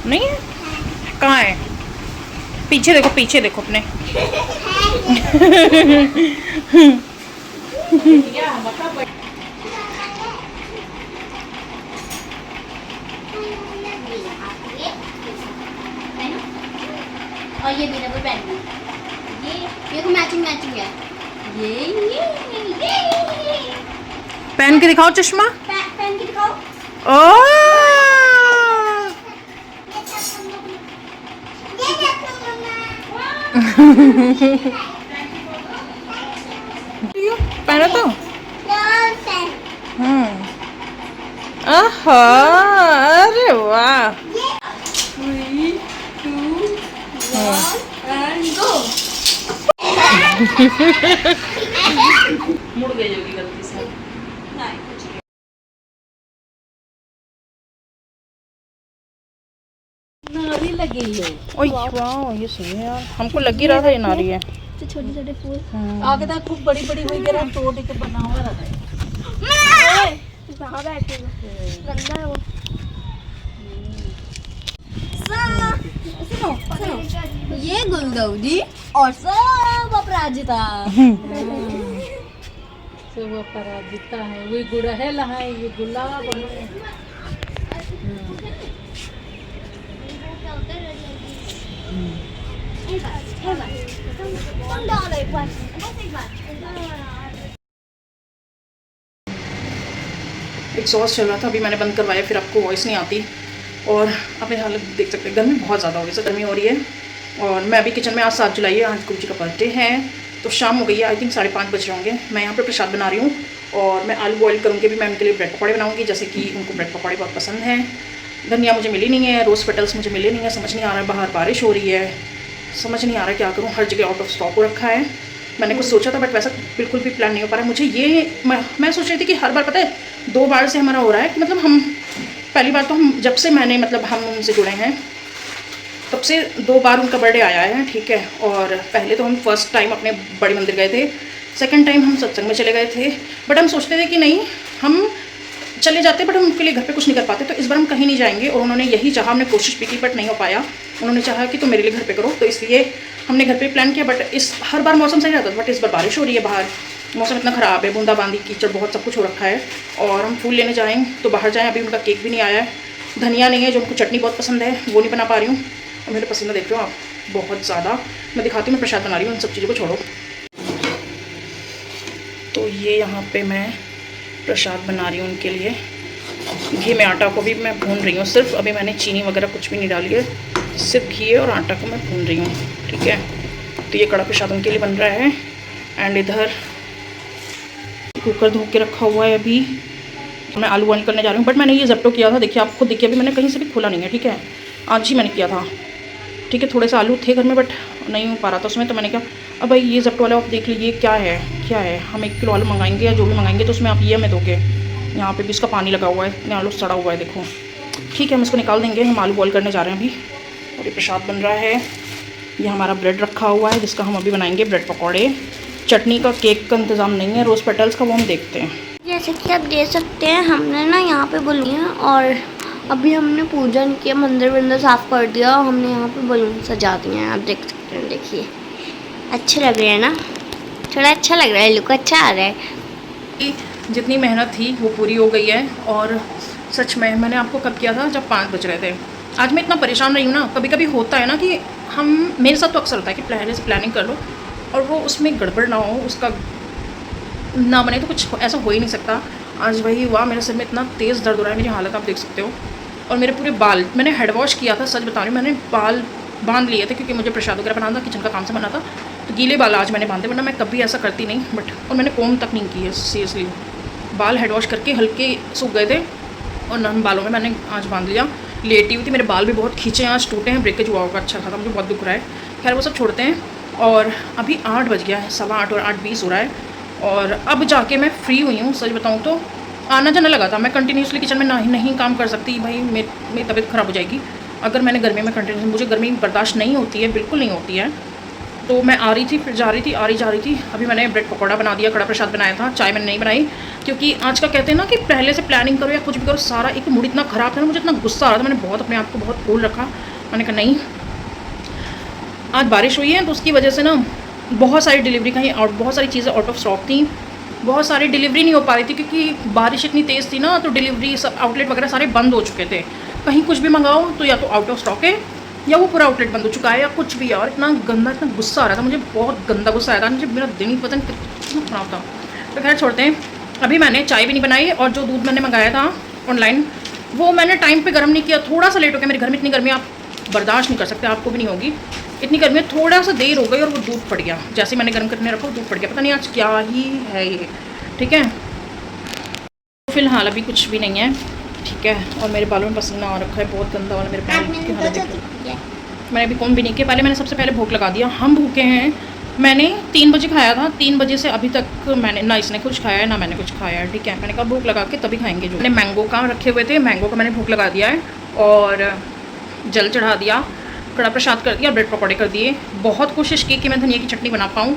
नहीं है? कहाँ है? पीछे देखो, पीछे देखो अपने। और ये भी डबल पेन ये तो मैचिंग मैचिंग है। ये पहन के दिखाओ चश्मा। पेन की दिखाओ। ओ पहना तो। आहा, अरे वाह। 3, 2, 1 and go। मुड़ गई होगी गलती से। नारी लगी है। ओह वाह, ये सही है यार, हमको लग ही रहा था ये नारी है। तो छोटे छोटे फूल आगे तक खूब बड़ी बड़ी हुई गिरा तोड़ के बना हुआ रहा है। कहाँ बैठे हो? गंदा है वो। सुनो ये गुलदौदी और सब अपराजिता। सब अपराजिता है, वो गुड़हल है, ये गुलाब है। एग्जॉस्ट चल रहा था, अभी मैंने बंद करवाया, फिर आपको वॉइस नहीं आती। और आप मेरी हालत देख सकते हैं, गर्मी बहुत ज़्यादा हो रही है, गर्मी हो रही है। और मैं अभी किचन में, आज 7 जुलाई है, आज गुरु जी का बर्थडे है, तो शाम हो गई है, आई थिंक 5:30 बज रहे होंगे। मैं यहाँ पे प्रसाद बना रही हूँ और मैं आलू बॉईल करूँगी भी। मैं उनके लिए ब्रेड पकौड़े बनाऊँगी, जैसे कि उनको ब्रेड पकौड़े बहुत पसंद हैं। धनिया मुझे मिली नहीं है, रोज़ पेटल्स मुझे मिले नहीं है, समझ नहीं आ रहा है, बाहर बारिश हो रही है, समझ नहीं आ रहा है क्या करूँ, हर जगह आउट ऑफ स्टॉक हो रखा है। मैंने कुछ सोचा था बट वैसा बिल्कुल भी प्लान नहीं हो पा रहा है मुझे। ये मैं सोच रही थी कि हर बार, पता है 2 बार से हमारा हो रहा है कि मतलब हम पहली बार तो हम जब से मैंने मतलब हम उनसे जुड़े हैं तब से 2 बार उनका बर्थडे आया है, ठीक है। और पहले तो हम फर्स्ट टाइम अपने बड़े मंदिर गए थे, सेकंड टाइम हम सत्संग में चले गए थे, बट हम सोचते थे कि नहीं हम चले जाते बट हम उनके लिए घर पे कुछ नहीं कर पाते, तो इस बार हम कहीं नहीं जाएंगे। और उन्होंने यही चाहा, हमने कोशिश भी की बट नहीं हो पाया। उन्होंने चाहा कि तुम मेरे लिए घर पे करो, तो इसलिए हमने घर पे प्लान किया। बट इस हर बार मौसम सही रहता था, बट इस बार बारिश हो रही है, बाहर मौसम इतना ख़राब है, बूंदाबांदी, कीचड़, बहुत सब कुछ हो रखा है। और हम फूल लेने जाएँ तो बाहर जाएँ, अभी उनका केक भी नहीं आया है, धनिया नहीं है, जो उनको चटनी बहुत पसंद है वो नहीं बना पा रही हूँ। और मेरे पसीना देख रहे हो आप, बहुत ज़्यादा। मैं दिखाती हूँ, मैं प्रसाद बना रही हूँ, उन सब चीज़ों को छोड़ो। तो ये यहाँ पे मैं प्रसाद बना रही हूँ उनके लिए। घी में आटा को भी मैं भून रही हूँ सिर्फ, अभी मैंने चीनी वगैरह कुछ भी नहीं डाली है, सिर्फ घी और आटा को मैं भून रही हूँ, ठीक है। तो ये कड़ा प्रसाद उनके लिए बन रहा है। एंड इधर कुकर धो के रखा हुआ है, अभी मैं आलू बॉईल करने जा रही हूँ। बट मैंने ये ज़ेप्टो किया था, देखिए आपको देखिए, अभी मैंने कहीं से भी खोला नहीं है, ठीक है, आज ही मैंने किया था, ठीक है। थोड़े से आलू थे घर में बट नहीं हो पा रहा था उसमें, तो मैंने कहा अब भाई ये ज़ेप्टो वाला आप देख लीजिए क्या है, हम 1 किलो आलू मंगाएंगे या जो भी मंगाएंगे, तो उसमें आप ये हमें दोगे। यहाँ पे भी इसका पानी लगा हुआ है, इतने आलू सड़ा हुआ है, देखो, ठीक है। हम इसको निकाल देंगे, हम आलू बॉईल करने जा रहे हैं अभी। और ये प्रसाद बन रहा है, ये हमारा ब्रेड रखा हुआ है जिसका हम अभी बनाएंगे ब्रेड पकौड़े। चटनी का, केक का इंतज़ाम नहीं है, रोज़ पेटल्स का, वो हम देखते हैं। जैसे कि आप देख सकते हैं, हमने ना यहाँ पे बुलाई है और अभी हमने पूजन किया, मंदिर वंदिर साफ़ कर दिया, और हमने यहाँ पे बलून सजा दिए हैं, आप देख सकते हैं, देखिए अच्छे लग रहे हैं ना, थोड़ा अच्छा लग रहा है, लुक अच्छा आ रहा है। जितनी मेहनत थी वो पूरी हो गई है। और सच में मैंने आपको कब किया था, जब 5 बज रहे थे। आज मैं इतना परेशान रही हूँ ना, कभी कभी होता है ना कि मेरे साथ तो अक्सर होता है कि प्लानिंग कर लो और वो उसमें गड़बड़ ना हो, उसका ना बने, तो कुछ ऐसा हो ही नहीं सकता। आज वही हुआ, मेरे सिर में इतना तेज़ दर्द हो रहा है, मेरी हालत आप देख सकते हो। और मेरे पूरे बाल, मैंने हेड वॉश किया था, सच बता रही हूँ, मैंने बाल बांध लिए थे क्योंकि मुझे प्रसाद वगैरह बनाना था, किचन का काम से बना था, तो गीले बाल आज मैंने बांधे, वरना मैं कभी ऐसा करती नहीं। बट और मैंने कोम तक नहीं की है, सीरियसली बाल हेड वॉश करके हल्के सूख गए थे और नरम बालों में मैंने आज बांध लिया। लेटी हुई थी, मेरे बाल भी बहुत खींचे हैं, आज टूटे हैं, ब्रेकेज हुआ होगा अच्छा खासा, मुझे बहुत दुख रहा है। खैर वो सब छोड़ते हैं। और अभी 8 बज गया है, 8:15 और 8:20 हो रहा है, और अब जाके मैं फ्री हुई हूँ। सच बताऊँ तो आना जाना लगा था, मैं कंटिन्यूसली किचन में नहीं काम कर सकती भाई, मेरी तबीयत ख़राब हो जाएगी अगर मैंने गर्मी में कंटिन्यूस, मुझे गर्मी बर्दाश्त नहीं होती है, बिल्कुल नहीं होती है। तो मैं आ रही थी, फिर जा रही थी, आ रही जा रही थी। अभी मैंने ब्रेड पकौड़ा बना दिया, कड़ा प्रसाद बनाया था, चाय मैंने नहीं बनाई क्योंकि आज का कहते हैं ना कि पहले से प्लानिंग करो या कुछ भी करो, सारा एक मूड इतना ख़राब था ना, मुझे इतना गुस्सा आ रहा था, मैंने बहुत अपने आप को बहुत कूल रखा। मैंने कहा नहीं, आज बारिश हुई है तो उसकी वजह से ना बहुत सारी डिलीवरी कहीं और बहुत सारी चीज़ें आउट ऑफ स्टॉक थी, बहुत सारी डिलीवरी नहीं हो पा रही थी क्योंकि बारिश इतनी तेज़ थी ना, तो डिलीवरी सब आउटलेट वगैरह सारे बंद हो चुके थे। कहीं कुछ भी मंगाओ तो या तो आउट ऑफ स्टॉक है या वो पूरा आउटलेट बंद हो चुका है या कुछ भी। और इतना गंदा, इतना गुस्सा आ रहा था मुझे, बहुत गंदा गुस्सा आया था मुझे, मेरा दिन ही पता नहीं कितना खराब था। तो खैर छोड़ते हैं। अभी मैंने चाय भी नहीं बनाई और जो दूध मैंने मंगाया था ऑनलाइन वो मैंने टाइम पे गर्म नहीं किया, थोड़ा सा लेट हो गया। मेरे घर में इतनी गर्मी आप बर्दाश्त नहीं कर सकते, आपको भी नहीं होगी इतनी गर्मी है, थोड़ा सा देर हो गई और वो दूध फट गया। जैसे ही मैंने गर्म करने रखा दूध फट गया, पता नहीं आज क्या ही है ये। ठीक है, फिलहाल अभी कुछ भी नहीं है। ठीक है, और मेरे बालों में पसीना आ रखा है बहुत गंदा वाला, मेरे बाल की हालत देखो। मैंने अभी कौन भी नहीं किया, पहले मैंने सबसे पहले भूख लगा दिया। हम भूखे हैं, मैंने 3 बजे खाया था, 3 बजे से अभी तक मैंने ना इसने कुछ खाया है ना मैंने कुछ खाया है। ठीक है, मैंने कहा भूख लगा के तभी खाएंगे। जो मैंने मैंगो का रखे हुए थे, मैंगो का मैंने भूख लगा दिया है और जल चढ़ा दिया, कड़ा प्रसाद कर दिया, ब्रेड पकौड़े कर दिए। बहुत कोशिश की कि मैं धनिया की चटनी बना पाऊँ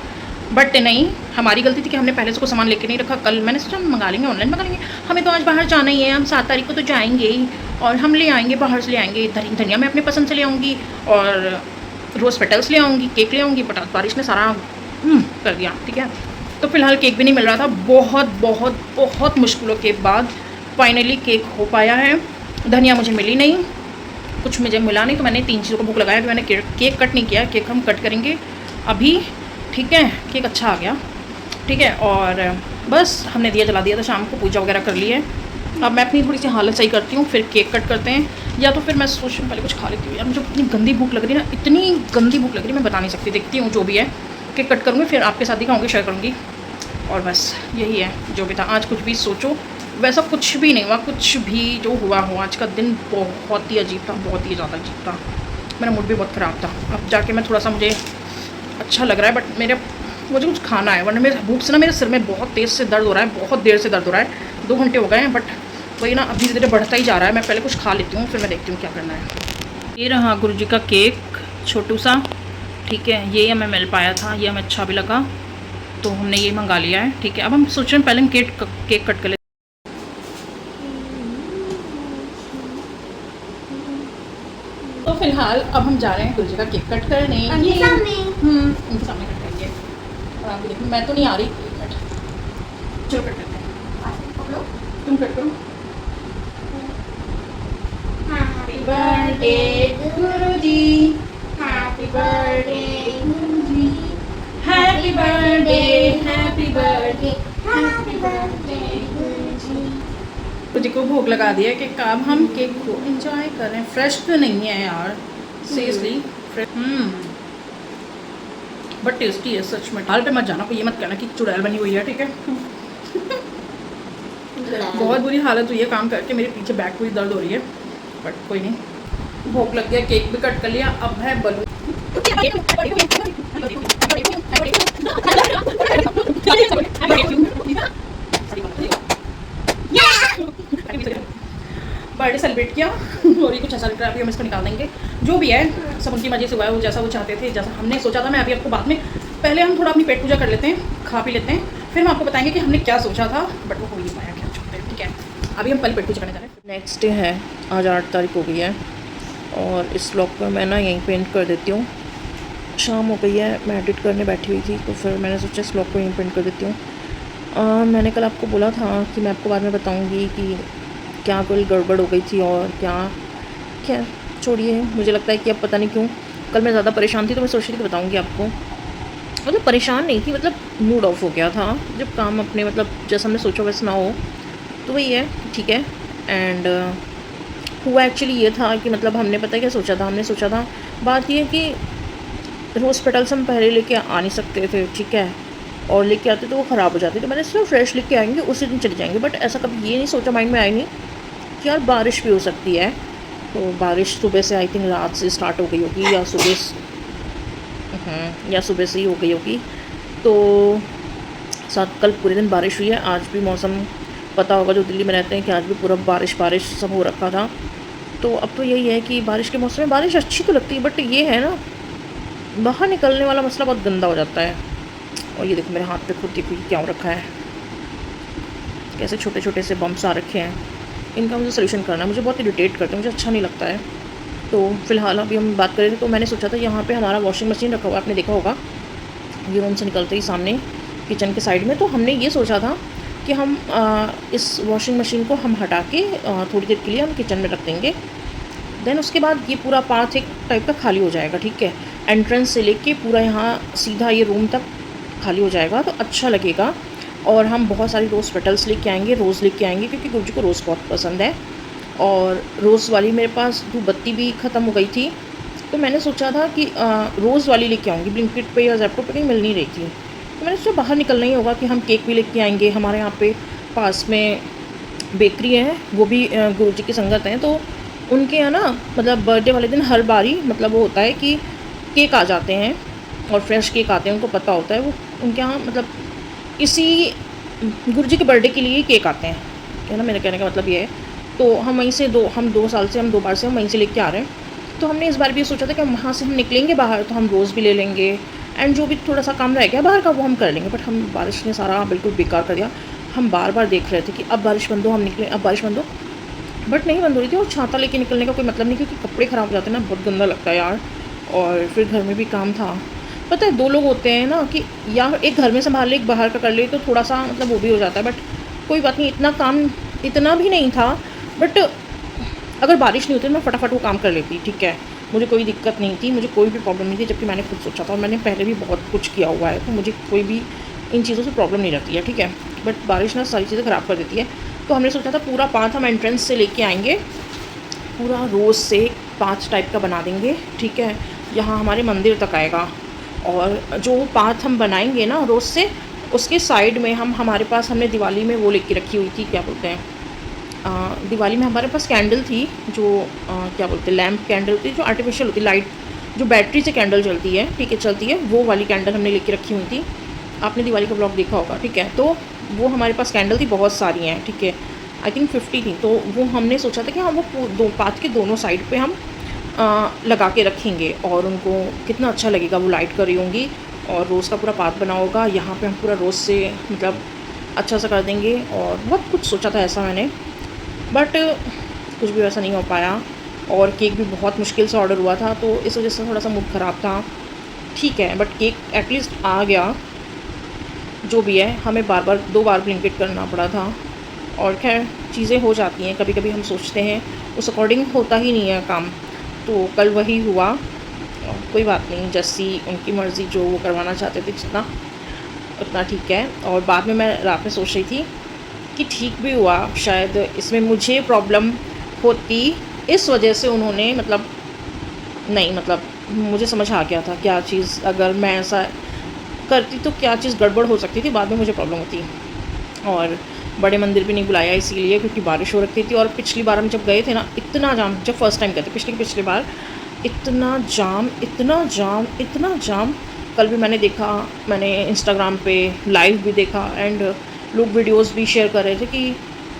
बट नहीं, हमारी गलती थी कि हमने पहले से कोई सामान लेके नहीं रखा। कल मैंने सोचा मंगा लेंगे, ऑनलाइन मंगा लेंगे, हमें तो आज बाहर जाना ही है, हम 7 तारीख को तो जाएंगे ही और हम ले आएंगे, बाहर से ले आएंगे। धनिया मैं अपने पसंद से ले आऊँगी और रोज़ पेटल्स ले आऊँगी, केक ले आऊँगी, बट बारिश ने सारा कर दिया। ठीक है, तो फिलहाल केक भी नहीं मिल रहा था। बहुत बहुत बहुत मुश्किलों के बाद फाइनली केक हो पाया है। धनिया मुझे मिली नहीं, कुछ मुझे मिला नहीं, तो मैंने 3 चीज़ों को भूख लगाया। मैंने केक कट नहीं किया, केक हम कट करेंगे अभी। ठीक है, केक अच्छा आ गया। ठीक है, और बस हमने दिया जला दिया था शाम को, पूजा वगैरह कर ली है। अब मैं अपनी थोड़ी सी हालत सही करती हूँ, फिर केक कट करते हैं, या तो फिर मैं सोच रही हूँ पहले कुछ खा लेती हूँ। यार मुझे इतनी गंदी भूख लग रही है ना, इतनी गंदी भूख लग रही है, मैं बता नहीं सकती। देखती हूँ जो भी है, केक कट करूँगी, फिर आपके साथ दिखाऊँगी, शेयर करूँगी। और बस यही है जो भी था आज। कुछ भी सोचो वैसा कुछ भी नहीं हुआ, कुछ भी जो हुआ हो। आज का दिन बहुत ही अजीब था, बहुत ही ज़्यादा अजीब था। मेरा मूड भी बहुत ख़राब था। अब जाके मैं थोड़ा सा, मुझे अच्छा लग रहा है, बट मुझे कुछ खाना है, वरना मेरे भूख से ना मेरे सिर में बहुत तेज़ से दर्द हो रहा है, बहुत देर से दर्द हो रहा है। 2 घंटे हो गए हैं, बट वही ना, अभी धीरे धीरे बढ़ता ही जा रहा है। मैं पहले कुछ खा लेती हूँ, फिर मैं देखती हूँ क्या करना है। ये रहा गुरु जी का केक, छोटू सा। ठीक है, ये हमें मिल पाया था, ये हमें अच्छा भी लगा, तो हमने ये मंगा लिया है। ठीक है, अब हम सोच रहे हैं पहले हम केक कट कर लेते। तो फिलहाल अब हम जा रहे हैं गुरु जी का केक कट करने। उनके सामने कट करेंगे। और आप देखो, मैं तो नहीं आ रही, चलो कट करते हैं। तुम कट करो। Happy birthday Guruji, happy birthday Guruji, happy birthday, happy birthday, happy birthday Guruji. Guruji को भोग लगा दिया कि अब हम केक को एंजॉय कर रहे हैं। फ्रेश तो नहीं है यार, सीरियसली बट टेस्टी है सच में। दाल पे मत जाना, कोई ये मत कहना कि चुड़ैल बनी हुई है। ठीक है, बहुत बुरी हालत हुई है काम करके, मेरे पीछे बैक पूरी दर्द हो रही है, बट कोई नहीं। भूख लग गया, केक भी कट कर लिया, अब है बलून। बर्थडे सेलिब्रेट किया और ये कुछ ऐसा लग रहा है, अभी हम इसको निकाल देंगे। जो भी है सब उनकी मर्जी से हुआ है, वो जैसा वो चाहते थे, जैसा हमने सोचा था। मैं अभी आपको बाद में, पहले हम थोड़ा अपनी पेट पूजा कर लेते हैं, खा पी लेते हैं, फिर हम आपको बताएंगे कि हमने क्या सोचा था, बट वो हो नहीं पाया, क्या छोड़ते हैं। ठीक है, अभी हम पहले पेट पूजा करने जा रहे हैं। नेक्स्ट डे है, आज 8 तारीख हो गई है और इस व्लॉग को मैं ना यहीं पे एंड कर देती हूँ। शाम हो गई है, मैं एडिट करने बैठी हुई थी, तो फिर मैंने सोचा इस व्लॉग को यहीं पे एंड कर देती हूँ। मैंने कल आपको बोला था कि मैं आपको बाद में बताऊँगी कि क्या कोई गड़बड़ हो गई थी और क्या छोड़िए। मुझे लगता है कि अब पता नहीं क्यों कल मैं ज़्यादा परेशान थी, तो मैं सोच रही थी बताऊँगी आपको। मतलब परेशान नहीं थी, मतलब मूड ऑफ हो गया था, जब काम अपने मतलब जैसा हमने सोचा वैसा ना हो, तो वही है। ठीक है, एंड हुआ एक्चुअली ये था कि मतलब हमने पता है क्या सोचा था, हमने सोचा था बात ये कि रोज़ पेटल्स हम पहले लेके आ नहीं सकते थे। ठीक है, और लेके आते तो वो ख़राब हो जाती, तो मैंने सिर्फ फ्रेश लेके आएंगे, उसी दिन चले जाएंगे। बट ऐसा कभी ये नहीं सोचा, माइंड में आई नहीं कि यार बारिश भी हो सकती है। तो बारिश सुबह से आई थिंक रात से स्टार्ट हो गई होगी, या सुबह से ही हो गई होगी। तो साथ कल पूरे दिन बारिश हुई है, आज भी मौसम पता होगा जो दिल्ली में रहते हैं कि आज भी पूरा बारिश सब हो रखा था। तो अब तो यही है कि बारिश के मौसम में बारिश अच्छी तो लगती है, बट ये है ना बाहर निकलने वाला मसला बहुत गंदा हो जाता है। और ये देखो मेरे हाथ पे खुद देखो क्या हो रखा है, कैसे छोटे छोटे से बम्प्स आ रखे हैं। इनका मुझे सोल्यूशन करना है, मुझे बहुत इरिटेट करते हैं, मुझे अच्छा नहीं लगता है। तो फ़िलहाल अभी हम बात कर रहे थे, तो मैंने सोचा था यहाँ पे हमारा वॉशिंग मशीन रखा हुआ है, आपने देखा होगा ये रूम से निकलते ही सामने किचन के साइड में। तो हमने ये सोचा था कि हम इस वॉशिंग मशीन को हम हटा के थोड़ी देर के लिए हम किचन में रख देंगे। देन उसके बाद ये पूरा पाथ एक टाइप का खाली हो जाएगा, ठीक है। एंट्रेंस से लेके पूरा यहाँ सीधा ये रूम तक खाली हो जाएगा, तो अच्छा लगेगा। और हम बहुत सारी रोज़ पेटल्स लेके आएंगे, रोज़ लेके आएंगे, क्योंकि गुरु जी को रोज़ बहुत पसंद है। और रोज़ वाली मेरे पास धूपबत्ती भी ख़त्म हो गई थी, तो मैंने सोचा था कि रोज़ वाली लेके आऊँगी। ब्लिंकिट पे या ज़ेप्टो पे कहीं मिल नहीं रही थी, तो मैंने सोचा बाहर निकलना ही होगा कि हम केक भी लेके आएंगे। हमारे यहाँ पे पास में बेकरी है, वो भी गुरु जी की संगत हैं, तो उनके यहाँ ना मतलब बर्थडे वाले दिन हर बारी मतलब वो होता है कि केक आ जाते हैं और फ्रेश केक आते हैं, उनको पता होता है। वो उनके यहाँ मतलब इसी गुरु जी के बर्थडे के लिए ही केक आते हैं, है ना, मेरे कहने का मतलब ये है। तो हम वहीं से हम 2 साल से हम 2 बार से हम वहीं से लेके आ रहे हैं। तो हमने इस बार भी ये सोचा था कि हम वहाँ से हम निकलेंगे बाहर तो हम रोज़ भी ले लेंगे, एंड जो भी थोड़ा सा काम रह गया बाहर का वो हम कर लेंगे। बट हम बारिश ने सारा बिल्कुल बेकार कर दिया। हम बार बार देख रहे थे कि अब बारिश बंद हो, हम निकलें, अब बारिश बंद हो, बट नहीं बंद हो रही थी। और छाता लेके निकलने का कोई मतलब नहीं, क्योंकि कपड़े ख़राब हो जाते हैं ना, बहुत गंदा लगता है यार। और फिर घर में भी काम था, पता है 2 लोग होते हैं ना कि या एक घर में संभाल ले एक बाहर का कर ले, तो थोड़ा सा मतलब वो भी हो जाता है। बट कोई बात नहीं, इतना काम इतना भी नहीं था। बट अगर बारिश नहीं होती तो मैं फटाफट वो काम कर लेती, ठीक है, मुझे कोई दिक्कत नहीं थी, मुझे कोई भी प्रॉब्लम नहीं थी। जबकि मैंने खुद सोचा था और मैंने पहले भी बहुत कुछ किया हुआ है, तो मुझे कोई भी इन चीज़ों से प्रॉब्लम नहीं रहती है, ठीक है। बट बारिश ना सारी चीज़ें ख़राब कर देती है। तो हमने सोचा था पूरा पाथ हम एंट्रेंस से लेके आएंगे, पूरा रोज़ से 5 टाइप का बना देंगे, ठीक है, यहाँ हमारे मंदिर तक आएगा। और जो पाथ हम बनाएंगे ना रोज़ से, उसके साइड में हमारे पास हमने दिवाली में वो लेके रखी हुई थी, क्या बोलते हैं, दिवाली में हमारे पास कैंडल थी जो क्या बोलते हैं, लैम्प कैंडल थी जो आर्टिफिशियल होती, लाइट जो बैटरी से कैंडल चलती है, ठीक है, चलती है, वो वाली कैंडल हमने लेके रखी हुई थी। आपने दिवाली का ब्लॉग देखा होगा, ठीक है। तो वो हमारे पास कैंडल थी, बहुत सारी हैं, ठीक है, आई थिंक 50 थी। तो वो हमने सोचा था कि हम वो दो पाथ के दोनों साइड पे हम लगा के रखेंगे, और उनको कितना अच्छा लगेगा, वो लाइट कर रही होंगी और रोज़ का पूरा पाथ बना होगा। यहाँ पे हम पूरा रोज़ से मतलब अच्छा सा कर देंगे, और बहुत कुछ सोचा था ऐसा मैंने, बट कुछ भी वैसा नहीं हो पाया। और केक भी बहुत मुश्किल से ऑर्डर हुआ था, तो इस वजह से थोड़ा सा मूड ख़राब था, ठीक है। बट केक एटलीस्ट आ गया, जो भी है। हमें बार बार 2 बार ब्लिंकिट करना पड़ा था, और खैर चीज़ें हो जाती हैं, कभी कभी हम सोचते हैं उस अकॉर्डिंग होता ही नहीं है काम। तो कल वही हुआ, कोई बात नहीं, जैसी उनकी मर्ज़ी, जो वो करवाना चाहते थे जितना उतना ठीक है। और बाद में मैं रात में सोच रही थी कि ठीक भी हुआ, शायद इसमें मुझे प्रॉब्लम होती, इस वजह से उन्होंने मतलब नहीं, मतलब मुझे समझ आ गया था क्या चीज़, अगर मैं ऐसा करती तो क्या चीज़ गड़बड़ हो सकती थी, बाद में मुझे प्रॉब्लम होती। और बड़े मंदिर भी नहीं बुलाया इसीलिए क्योंकि बारिश हो रखी थी। और पिछली बार हम जब गए थे ना, इतना जाम, जब फर्स्ट टाइम गए थे पिछली बार, इतना जाम, इतना जाम, इतना जाम। कल भी मैंने देखा, मैंने इंस्टाग्राम पे लाइव भी देखा, एंड लोग वीडियोस भी शेयर कर रहे थे कि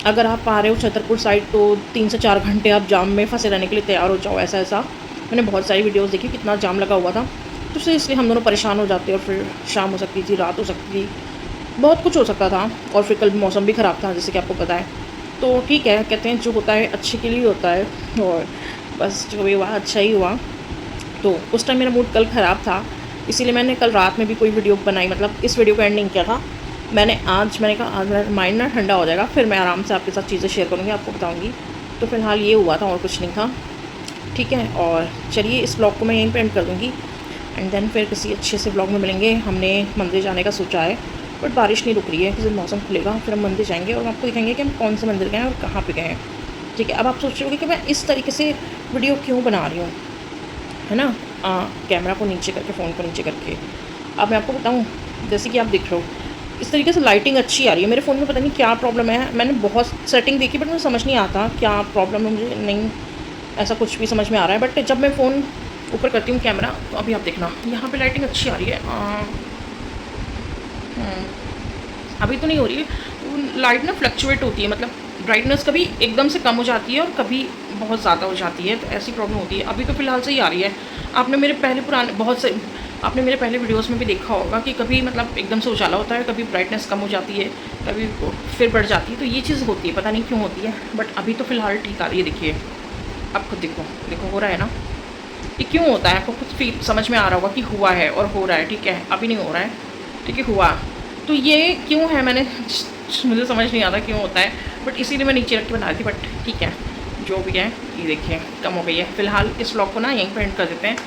अगर आप आ रहे हो छतरपुर साइड तो 3 से 4 घंटे आप जाम में फंसे रहने के लिए तैयार हो जाओ, ऐसा ऐसा। मैंने बहुत सारी वीडियोस देखी, कितना जाम लगा हुआ था। तो इसलिए हम दोनों परेशान हो जाते, और फिर शाम हो सकती थी, रात हो सकती थी, बहुत कुछ हो सकता था। और फिर कल मौसम भी ख़राब था, जैसे कि आपको पता है। तो ठीक है, कहते हैं जो होता है अच्छे के लिए होता है, और बस जो भी हुआ अच्छा ही हुआ। तो उस टाइम मेरा मूड कल ख़राब था, इसीलिए मैंने कल रात में भी कोई वीडियो बनाई, मतलब इस वीडियो को एंड नहीं किया था। मैंने कहा आज मेरा माइंड ना ठंडा हो जाएगा, फिर मैं आराम से आपके साथ चीज़ें शेयर करूँगी, आपको बताऊँगी। तो फिलहाल ये हुआ था, और कुछ नहीं था, ठीक है। और चलिए इस ब्लॉग को मैं यहीं पे एंड कर दूँगी, एंड देन फिर किसी अच्छे से ब्लॉग में मिलेंगे। हमने मंदिर जाने का सोचा है, बट बारिश नहीं रुक रही है, किसी मौसम खुलेगा फिर हम मंदिर जाएंगे, और आपको दिखाएंगे कि हम कौन से मंदिर गए हैं और कहाँ पे गए हैं, ठीक है। अब आप सोच रहे होगे कि मैं इस तरीके से वीडियो क्यों बना रही हूँ, है ना, कैमरा को नीचे करके, फ़ोन को नीचे करके। अब मैं आपको बताऊँ, जैसे कि आप देख रहे हो इस तरीके से लाइटिंग अच्छी आ रही है। मेरे फ़ोन में पता नहीं क्या प्रॉब्लम है, मैंने बहुत सेटिंग देखी, बट मुझे समझ नहीं आता क्या प्रॉब्लम है, मुझे नहीं ऐसा कुछ भी समझ में आ रहा है। बट जब मैं फ़ोन ऊपर करती हूँ कैमरा, तो अभी आप देखना यहाँ पे लाइटिंग अच्छी आ रही है। अभी तो नहीं हो रही है, लाइट ना फ्लक्चुएट होती है, मतलब ब्राइटनेस कभी एकदम से कम हो जाती है और कभी बहुत ज़्यादा हो जाती है, तो ऐसी प्रॉब्लम होती है। अभी तो फ़िलहाल सही आ रही है। आपने मेरे पहले वीडियोस में भी देखा होगा कि कभी मतलब एकदम से उजाला होता है, कभी ब्राइटनेस कम हो जाती है, कभी फिर बढ़ जाती है, तो ये चीज़ होती है, पता नहीं क्यों होती है। बट अभी तो फ़िलहाल ठीक आ रही है। देखिए आप खुद देखो हो रहा है ना, ये क्यों होता है आपको कुछ फील समझ में आ रहा होगा कि हुआ है और हो रहा है, ठीक है, अभी नहीं हो रहा है, ठीक है, हुआ। तो ये क्यों है मुझे समझ नहीं आता क्यों होता है, बट इसीलिए मैं नीचे रख के बना रही थी। बट ठीक है, जो भी है, ये देखिए कम हो गई है। फ़िलहाल इस व्लॉग को ना यहीं पर एंड कर देते हैं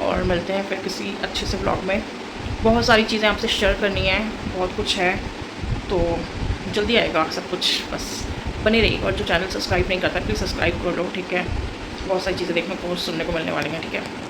और मिलते हैं फिर किसी अच्छे से व्लॉग में। बहुत सारी चीज़ें आपसे शेयर करनी है, बहुत कुछ है, तो जल्दी आएगा सब कुछ, बस बने रहिए। और जो चैनल सब्सक्राइब नहीं करता प्लीज़ सब्सक्राइब कर लो, ठीक है। बहुत सारी चीज़ें देखने को सुनने को मिलने वाली हैं, ठीक है।